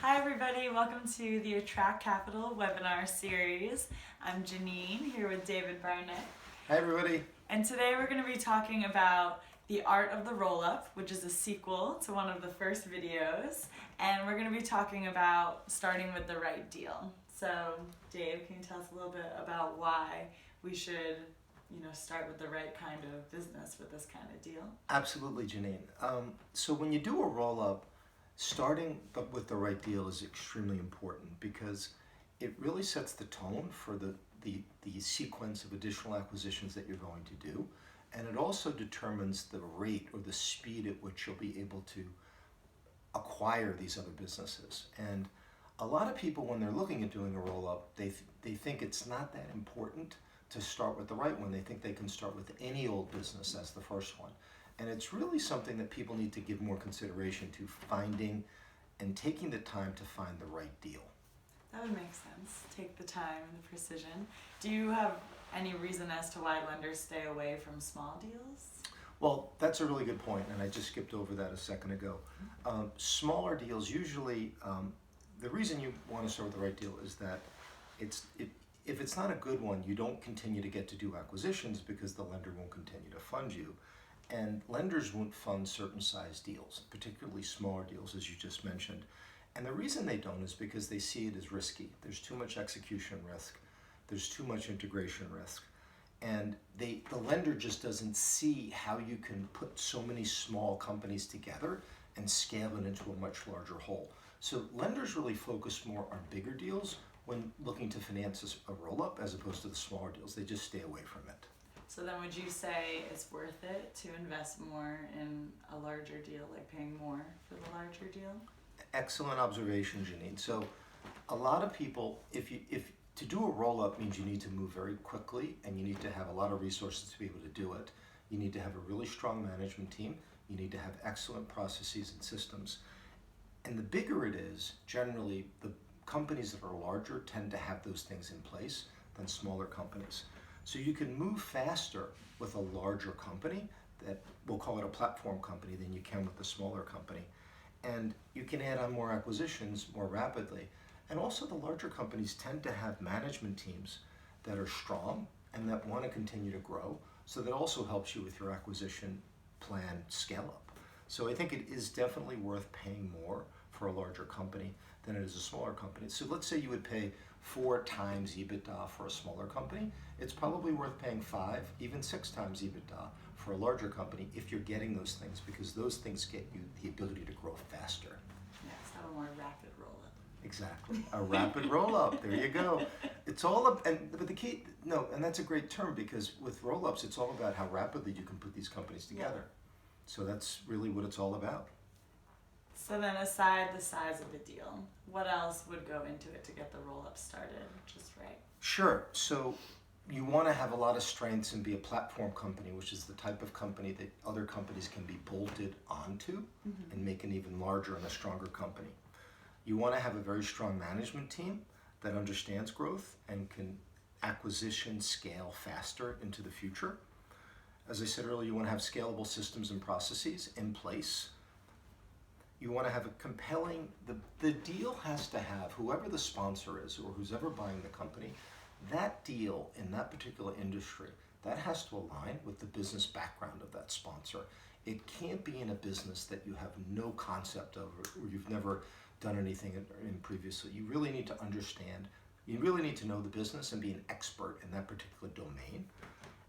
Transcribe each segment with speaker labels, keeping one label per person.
Speaker 1: Hi everybody, welcome to the Attract Capital webinar series. I'm Janine here with David Barnett.
Speaker 2: Hi everybody.
Speaker 1: And today we're going to be talking about The Art of the Roll-Up, which is a sequel to one of the first videos. And we're going to be talking about starting with the right deal. So Dave, can you tell us a little bit about why we should start with the right kind of business with this kind of deal?
Speaker 2: Absolutely, Janine. So when you do a roll-up, starting with the right deal is extremely important because it really sets the tone for the sequence of additional acquisitions that you're going to do. And it also determines the rate or the speed at which you'll be able to acquire these other businesses. And a lot of people, when they're looking at doing a roll-up, they think it's not that important to start with the right one. They think they can start with any old business as the first one. And it's really something that people need to give more consideration to, finding and taking the time to find the right deal.
Speaker 1: That would make sense. Take the time and the precision. Do you have any reason as to why lenders stay away from small deals?
Speaker 2: Well, that's a really good point, and I just skipped over that a second ago. Smaller deals usually, the reason you want to start with the right deal is that if it's not a good one, you don't continue to get to do acquisitions because the lender won't continue to fund you. And lenders won't fund certain size deals, particularly smaller deals, as you just mentioned. And the reason they don't is because they see it as risky. There's too much execution risk. There's too much integration risk. And the lender just doesn't see how you can put so many small companies together and scale it into a much larger whole. So lenders really focus more on bigger deals when looking to finance a roll-up as opposed to the smaller deals. They just stay away from it.
Speaker 1: So then would you say it's worth it to invest more in a larger deal, like paying more for the larger deal?
Speaker 2: Excellent observation, Janine. So a lot of people, if to do a roll-up means you need to move very quickly and you need to have a lot of resources to be able to do it. You need to have a really strong management team. You need to have excellent processes and systems. And the bigger it is, generally the companies that are larger tend to have those things in place than smaller companies. So you can move faster with a larger company, that we'll call it a platform company, than you can with a smaller company. And you can add on more acquisitions more rapidly. And also the larger companies tend to have management teams that are strong and that want to continue to grow. So that also helps you with your acquisition plan scale up. So I think it is definitely worth paying more for a larger company than it is a smaller company. So let's say you would pay 4 times EBITDA for a smaller company. It's probably worth paying 5, even 6 times EBITDA for a larger company if you're getting those things, because those things get you the ability to grow faster.
Speaker 1: Yes, have a more rapid roll-up.
Speaker 2: Exactly, a rapid roll-up. There you go. It's all but the key, no, and that's a great term, because with roll-ups, it's all about how rapidly you can put these companies together. So that's really what it's all about.
Speaker 1: So then, aside the size of the deal, what else would go into it to get the roll-up started just right?
Speaker 2: Sure. So you want to have a lot of strengths and be a platform company, which is the type of company that other companies can be bolted onto and make an even larger and a stronger company. You want to have a very strong management team that understands growth and can acquisition scale faster into the future. As I said earlier, you want to have scalable systems and processes in place. You want to have a compelling, the deal has to have, whoever the sponsor is or who's ever buying the company, that deal in that particular industry, that has to align with the business background of that sponsor. It can't be in a business that you have no concept of or you've never done anything in previously. You really need to understand, you really need to know the business and be an expert in that particular domain.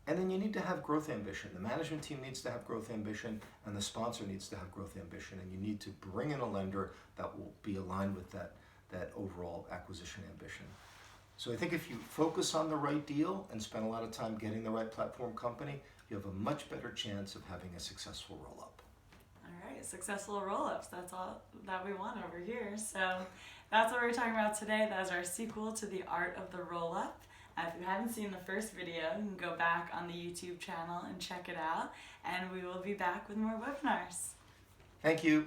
Speaker 2: And then you need to have growth ambition. The management team needs to have growth ambition, and the sponsor needs to have growth ambition. And you need to bring in a lender that will be aligned with that overall acquisition ambition. So I think if you focus on the right deal and spend a lot of time getting the right platform company, you have a much better chance of having a successful roll-up.
Speaker 1: All right, successful roll-ups. That's all that we want over here. So that's what we're talking about today. That is our sequel to The Art of the Roll-Up. If you haven't seen the first video, you can go back on the YouTube channel and check it out. And we will be back with more webinars.
Speaker 2: Thank you.